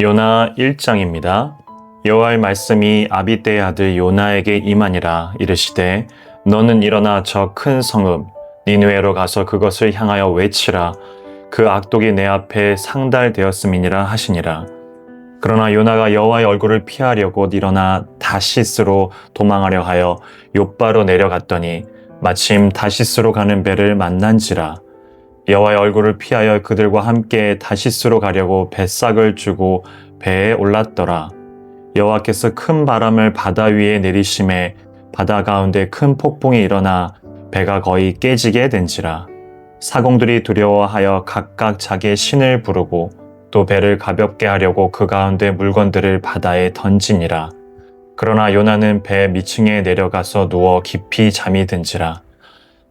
요나 1장입니다. 여호와의 말씀이 아비떼의 아들 요나에게 임하니라. 이르시되 너는 일어나 저 큰 성읍 니느웨로 가서 그것을 향하여 외치라. 그 악독이 내 앞에 상달되었음이니라 하시니라. 그러나 요나가 여호와의 얼굴을 피하려고 일어나 다시스로 도망하려 하여 욥바로 내려갔더니 마침 다시스로 가는 배를 만난지라. 여호와의 얼굴을 피하여 그들과 함께 다시스로 가려고 뱃삭을 주고 배에 올랐더라. 여호와께서 큰 바람을 바다 위에 내리심에 바다 가운데 큰 폭풍이 일어나 배가 거의 깨지게 된지라. 사공들이 두려워하여 각각 자기의 신을 부르고 또 배를 가볍게 하려고 그 가운데 물건들을 바다에 던지니라. 그러나 요나는 배 밑층에 내려가서 누워 깊이 잠이 든지라.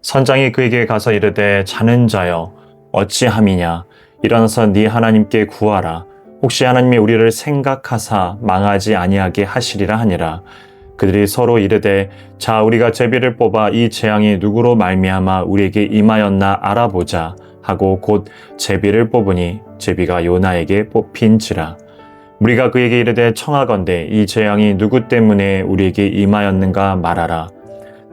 선장이 그에게 가서 이르되 자는 자여 어찌함이냐. 일어나서 네 하나님께 구하라. 혹시 하나님이 우리를 생각하사 망하지 아니하게 하시리라 하니라. 그들이 서로 이르되 자 우리가 제비를 뽑아 이 재앙이 누구로 말미암아 우리에게 임하였나 알아보자 하고 곧 제비를 뽑으니 제비가 요나에게 뽑힌지라. 우리가 그에게 이르되 청하건대 이 재앙이 누구 때문에 우리에게 임하였는가 말하라.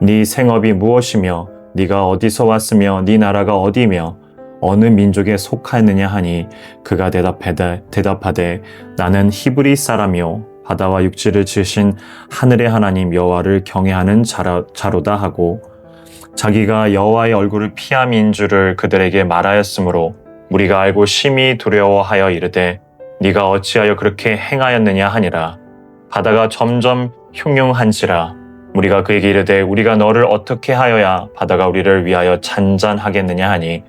네 생업이 무엇이며 네가 어디서 왔으며 네 나라가 어디며 어느 민족에 속하였느냐 하니 그가 대답하되 나는 히브리 사람이요 바다와 육지를 지으신 하늘의 하나님 여호와를 경외하는 자로다 하고 자기가 여호와의 얼굴을 피함인 줄을 그들에게 말하였으므로 우리가 알고 심히 두려워하여 이르되 네가 어찌하여 그렇게 행하였느냐 하니라. 바다가 점점 흉흉한지라. 우리가 그에게 이르되 우리가 너를 어떻게 하여야 바다가 우리를 위하여 잔잔하겠느냐 하니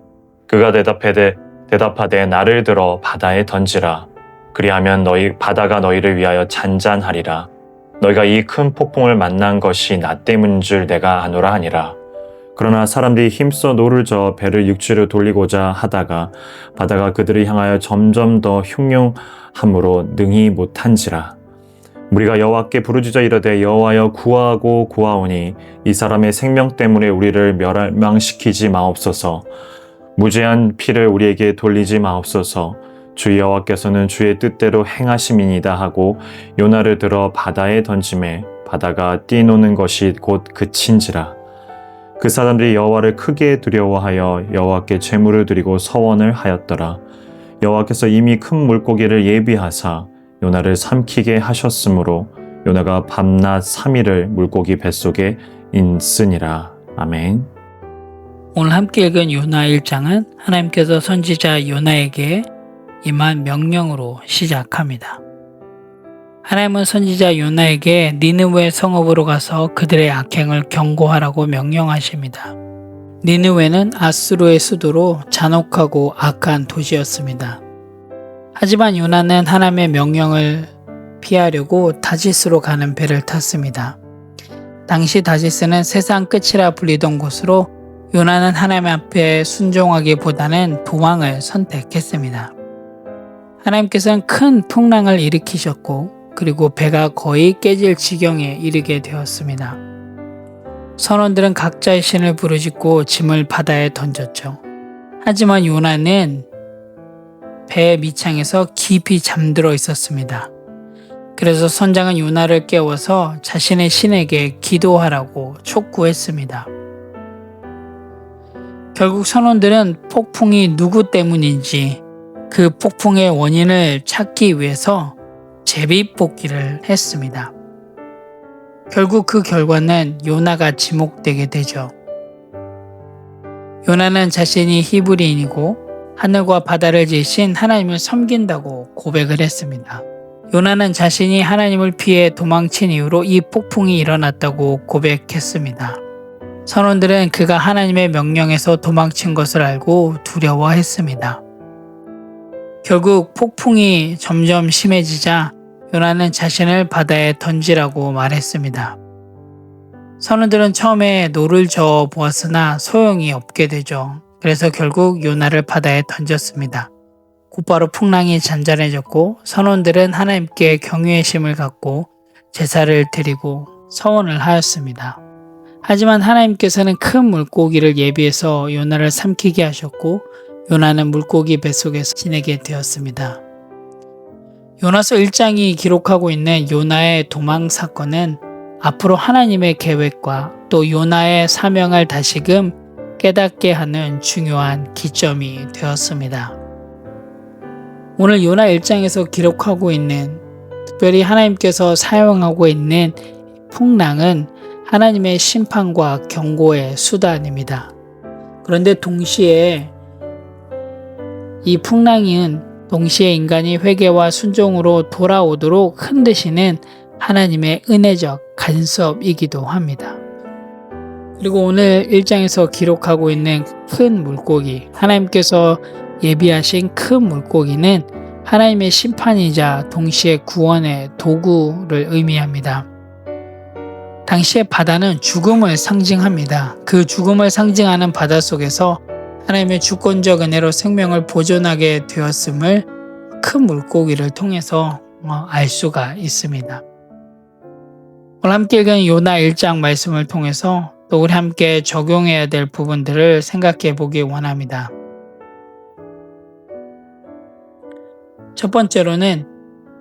그가 대답하되 나를 들어 바다에 던지라. 그리하면 바다가 너희를 위하여 잔잔하리라. 너희가 이 큰 폭풍을 만난 것이 나 때문인 줄 내가 아노라 하니라. 그러나 사람들이 힘써 노를 저어 배를 육지로 돌리고자 하다가 바다가 그들을 향하여 점점 더 흉흉함으로 능히 못한지라. 우리가 여호와께 부르짖어 이르되 여호와여 구하고 구하오니 이 사람의 생명 때문에 우리를 멸망시키지 마옵소서. 무죄한 피를 우리에게 돌리지 마옵소서. 주 여호와께서는 주의 뜻대로 행하심이니이다 하고 요나를 들어 바다에 던짐에 바다가 뛰노는 것이 곧 그친지라. 그 사람들이 여호와를 크게 두려워하여 여호와께 제물을 드리고 서원을 하였더라. 여호와께서 이미 큰 물고기를 예비하사 요나를 삼키게 하셨으므로 요나가 밤낮 3일을 물고기 뱃속에 있으니라. 아멘. 오늘 함께 읽은 요나 1장은 하나님께서 선지자 요나에게 임한 명령으로 시작합니다. 하나님은 선지자 요나에게 니느웨 성읍으로 가서 그들의 악행을 경고하라고 명령하십니다. 니느웨는 아수르의 수도로 잔혹하고 악한 도시였습니다. 하지만 요나는 하나님의 명령을 피하려고 다시스로 가는 배를 탔습니다. 당시 다시스는 세상 끝이라 불리던 곳으로 요나는 하나님 앞에 순종하기보다는 도망을 선택했습니다. 하나님께서는 큰 풍랑을 일으키셨고 그리고 배가 거의 깨질 지경에 이르게 되었습니다. 선원들은 각자의 신을 부르짖고 짐을 바다에 던졌죠. 하지만 요나는 배 밑창에서 깊이 잠들어 있었습니다. 그래서 선장은 요나를 깨워서 자신의 신에게 기도하라고 촉구했습니다. 결국 선원들은 폭풍이 누구 때문인지 그 폭풍의 원인을 찾기 위해서 제비 뽑기를 했습니다. 결국 그 결과는 요나가 지목되게 되죠. 요나는 자신이 히브리인이고 하늘과 바다를 지으신 하나님을 섬긴다고 고백을 했습니다. 요나는 자신이 하나님을 피해 도망친 이후로 이 폭풍이 일어났다고 고백했습니다. 선원들은 그가 하나님의 명령에서 도망친 것을 알고 두려워했습니다. 결국 폭풍이 점점 심해지자 요나는 자신을 바다에 던지라고 말했습니다. 선원들은 처음에 노를 저어 보았으나 소용이 없게 되죠. 그래서 결국 요나를 바다에 던졌습니다. 곧바로 풍랑이 잔잔해졌고 선원들은 하나님께 경외의 심을 갖고 제사를 드리고 서원을 하였습니다. 하지만 하나님께서는 큰 물고기를 예비해서 요나를 삼키게 하셨고 요나는 물고기 뱃속에서 지내게 되었습니다. 요나서 1장이 기록하고 있는 요나의 도망 사건은 앞으로 하나님의 계획과 또 요나의 사명을 다시금 깨닫게 하는 중요한 기점이 되었습니다. 오늘 요나 1장에서 기록하고 있는, 특별히 하나님께서 사용하고 있는 풍랑은 하나님의 심판과 경고의 수단입니다. 그런데 동시에 이 풍랑은 동시에 인간이 회개와 순종으로 돌아오도록 흔드시는 하나님의 은혜적 간섭이기도 합니다. 그리고 오늘 1장에서 기록하고 있는 큰 물고기, 하나님께서 예비하신 큰 물고기는 하나님의 심판이자 동시에 구원의 도구를 의미합니다. 당시의 바다는 죽음을 상징합니다. 그 죽음을 상징하는 바다 속에서 하나님의 주권적 은혜로 생명을 보존하게 되었음을 큰 물고기를 통해서 알 수가 있습니다. 오늘 함께 읽은 요나 1장 말씀을 통해서 또 우리 함께 적용해야 될 부분들을 생각해 보기 원합니다. 첫 번째로는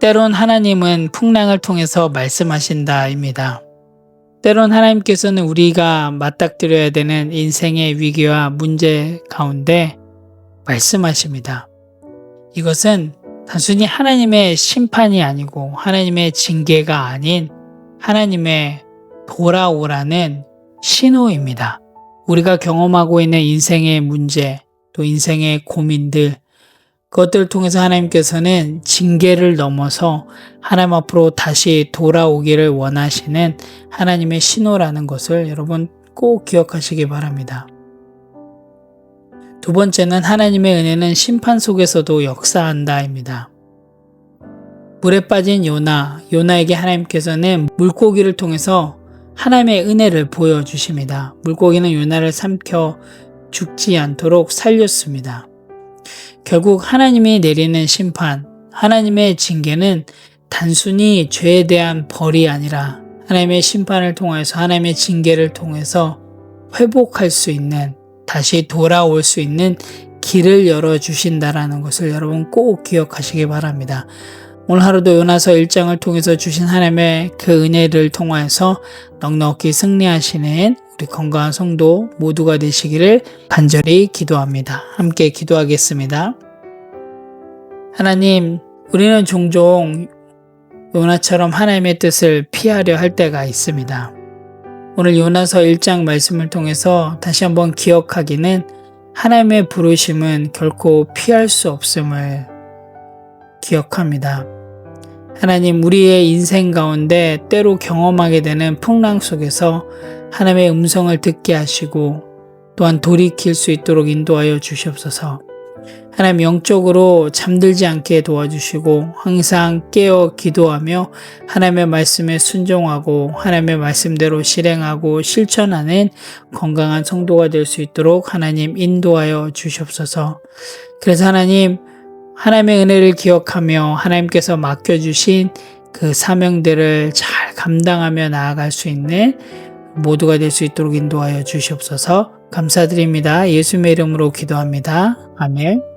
때론 하나님은 풍랑을 통해서 말씀하신다입니다. 때론 하나님께서는 우리가 맞닥뜨려야 되는 인생의 위기와 문제 가운데 말씀하십니다. 이것은 단순히 하나님의 심판이 아니고 하나님의 징계가 아닌 하나님의 돌아오라는 신호입니다. 우리가 경험하고 있는 인생의 문제, 또 인생의 고민들, 그것들을 통해서 하나님께서는 징계를 넘어서 하나님 앞으로 다시 돌아오기를 원하시는 하나님의 신호라는 것을 여러분 꼭 기억하시기 바랍니다. 두 번째는 하나님의 은혜는 심판 속에서도 역사한다입니다. 물에 빠진 요나에게 하나님께서는 물고기를 통해서 하나님의 은혜를 보여주십니다. 물고기는 요나를 삼켜 죽지 않도록 살렸습니다. 결국 하나님이 내리는 심판, 하나님의 징계는 단순히 죄에 대한 벌이 아니라 하나님의 심판을 통해서, 하나님의 징계를 통해서 회복할 수 있는, 다시 돌아올 수 있는 길을 열어주신다라는 것을 여러분 꼭 기억하시기 바랍니다. 오늘 하루도 요나서 1장을 통해서 주신 하나님의 그 은혜를 통해서 넉넉히 승리하시는 우리 건강한 성도 모두가 되시기를 간절히 기도합니다. 함께 기도하겠습니다. 하나님, 우리는 종종 요나처럼 하나님의 뜻을 피하려 할 때가 있습니다. 오늘 요나서 1장 말씀을 통해서 다시 한번 기억하기는 하나님의 부르심은 결코 피할 수 없음을 기억합니다. 하나님, 우리의 인생 가운데 때로 경험하게 되는 풍랑 속에서 하나님의 음성을 듣게 하시고 또한 돌이킬 수 있도록 인도하여 주시옵소서. 하나님, 영적으로 잠들지 않게 도와주시고 항상 깨어 기도하며 하나님의 말씀에 순종하고 하나님의 말씀대로 실행하고 실천하는 건강한 성도가 될 수 있도록 하나님 인도하여 주시옵소서. 그래서 하나님, 하나님의 은혜를 기억하며 하나님께서 맡겨주신 그 사명들을 잘 감당하며 나아갈 수 있는 모두가 될 수 있도록 인도하여 주시옵소서. 감사드립니다. 예수님의 이름으로 기도합니다. 아멘.